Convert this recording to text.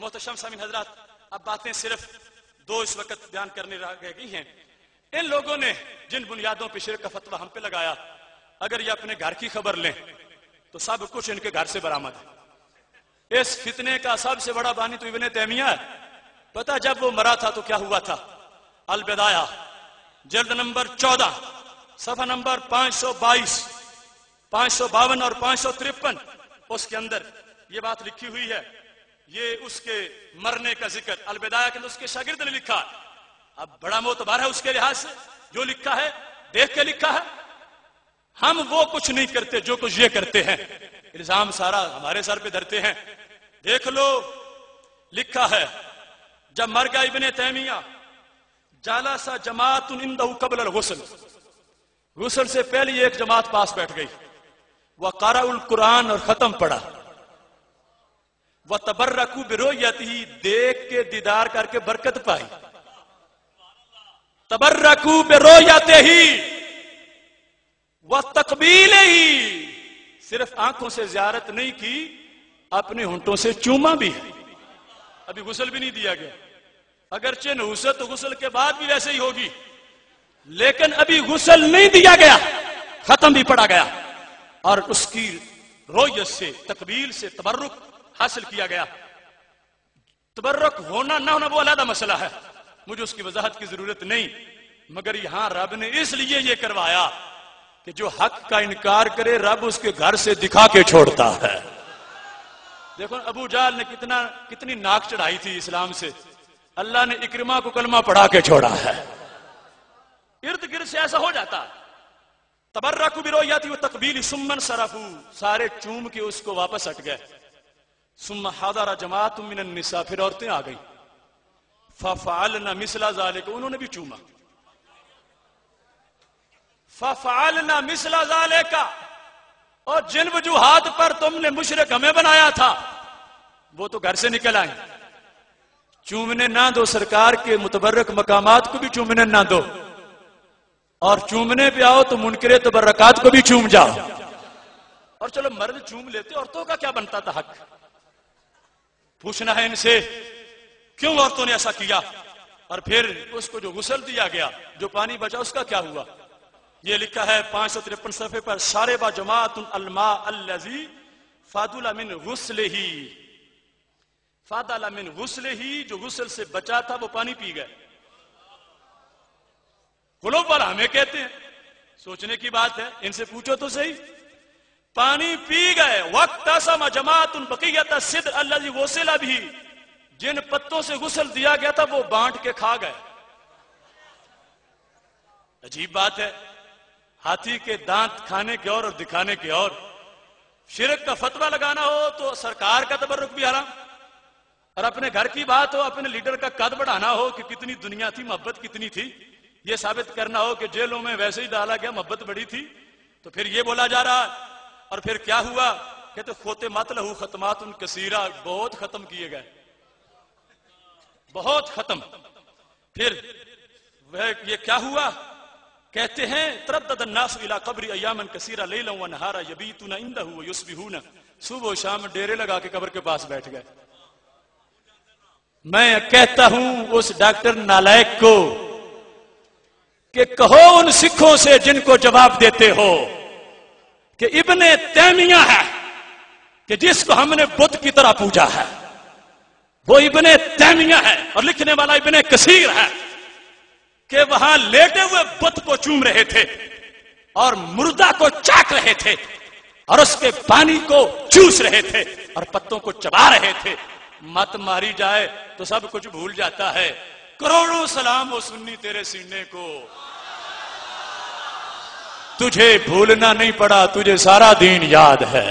محتشم سامعین حضرات، اب باتیں صرف دو اس وقت بیان کرنے رہ گئی ہیں. ان لوگوں نے جن بنیادوں پہ شرک کا فتویٰ ہم پہ لگایا، اگر یہ اپنے گھر کی خبر لیں تو سب کچھ ان کے گھر سے برآمد ہے. اس فتنے کا سب سے بڑا بانی تو ابن تیمیہ ہے. پتہ جب وہ مرا تھا تو کیا ہوا تھا؟ البدایہ جلد نمبر 14 صفحہ نمبر 522 552 اور 553 اس کے اندر یہ بات لکھی ہوئی ہے. یہ اس کے مرنے کا ذکر البدایہ کے اندر اس کے شاگرد نے لکھا. اب بڑا معتبر ہے اس کے لحاظ سے، جو لکھا ہے دیکھ کے لکھا ہے. ہم وہ کچھ نہیں کرتے جو کچھ یہ کرتے ہیں، الزام سارا ہمارے سر پہ دھرتے ہیں. دیکھ لو لکھا ہے جب مر گیا ابن تیمیہ، جالس جماعت عنده قبل الغسل، غسل سے پہلے ایک جماعت پاس بیٹھ گئی. وقرأ القرآن، اور ختم پڑھا. وتبرکوا برؤیتہ، دیکھ کے دیدار کر کے برکت پائی. تبرکوا برؤیتہ وتقبیلہ، صرف آنکھوں سے زیارت نہیں کی، اپنے ہونٹوں سے چوما بھی ہے. ابھی غسل بھی نہیں دیا گیا، اگرچہ نحوست تو غسل کے بعد بھی ویسے ہی ہوگی، لیکن ابھی غسل نہیں دیا گیا، ختم بھی پڑا گیا، اور اس کی رویت سے تقبیل سے تبرک حاصل کیا گیا. تبرک ہونا نہ ہونا وہ علیحدہ مسئلہ ہے، مجھے اس کی وضاحت کی ضرورت نہیں. مگر یہاں رب نے اس لیے یہ کروایا کہ جو حق کا انکار کرے رب اس کے گھر سے دکھا کے چھوڑتا ہے. دیکھو ابو جہل نے کتنی ناک چڑھائی تھی اسلام سے، اللہ نے اکرمہ کو کلمہ پڑھا کے چھوڑا ہے. ارد گرد سے ایسا ہو جاتا. تبرکوا برؤیتہ وتقبیلہ ثم انصرفوا، سارے چوم کے اس کو واپس ہٹ گئے. ثم حضر جماعت من النساء، پھر عورتیں آ گئی. ففعلن مثل ذلك، انہوں نے بھی چوما. ففعلن مثل ذلك، اور جن وجوہات پر تم نے مشرک ہمیں بنایا تھا وہ تو گھر سے نکل آئیں. چومنے نہ دو سرکار کے متبرک مقامات کو بھی چومنے نہ دو، اور چومنے پہ آؤ تو منکر تبرکات کو بھی چوم جاؤ. اور چلو مرد چوم لیتے، عورتوں کا کیا بنتا تھا حق؟ پوچھنا ہے ان سے کیوں عورتوں نے ایسا کیا. اور پھر اس کو جو غسل دیا گیا، جو پانی بچا، اس کا کیا ہوا؟ یہ لکھا ہے 553 صفحے پر، شارب جماعت الماء الذی فضل من غسلہ، فضل من غسلہ، جو غسل سے بچا تھا وہ پانی پی گئے. قلوب والا ہمیں کہتے ہیں، سوچنے کی بات ہے، ان سے پوچھو تو صحیح. پانی پی گئے. واقتسم جماعت بقیۃ الصدر الذی غسل بہ، جن پتوں سے غسل دیا گیا تھا وہ بانٹ کے کھا گئے. عجیب بات ہے، ہاتھی کے دانت کھانے کے اور دکھانے کے اور. شرک کا فتویٰ لگانا ہو تو سرکار کا تبرک بھی حرام، اور اپنے گھر کی بات ہو، اپنے لیڈر کا قد بڑھانا ہو کہ کتنی دنیا تھی، محبت کتنی تھی، یہ ثابت کرنا ہو کہ جیلوں میں ویسے ہی ڈالا گیا، محبت بڑی تھی، تو پھر یہ بولا جا رہا. اور پھر کیا ہوا؟ کہتے ختمت لہ ختمات کثیرہ، بہت ختم کیے گئے، بہت ختم. پھر یہ کیا ہوا؟ کہتے ہیں تردد الناس الی قبر ایاما کثیرہ لیلا ونہارا یبیتون عندہ ویصبحون، صبح و شام ڈیرے لگا کے قبر کے پاس بیٹھ گئے. میں کہتا ہوں اس ڈاکٹر نالائق کو کہ کہو ان سکھوں سے جن کو جواب دیتے ہو کہ ابن تیمیہ ہے کہ جس کو ہم نے بت کی طرح پوجا ہے، وہ ابن تیمیہ ہے، اور لکھنے والا ابن کثیر ہے، کہ وہاں لیٹے ہوئے بت کو چوم رہے تھے اور مردہ کو چاٹ رہے تھے اور اس کے پانی کو چوس رہے تھے اور پتوں کو چبا رہے تھے. مت ماری جائے تو سب کچھ بھول جاتا ہے. کروڑوں سلام ہو سنی تیرے سینے کو، تجھے بھولنا نہیں پڑا، تجھے سارا دین یاد ہے.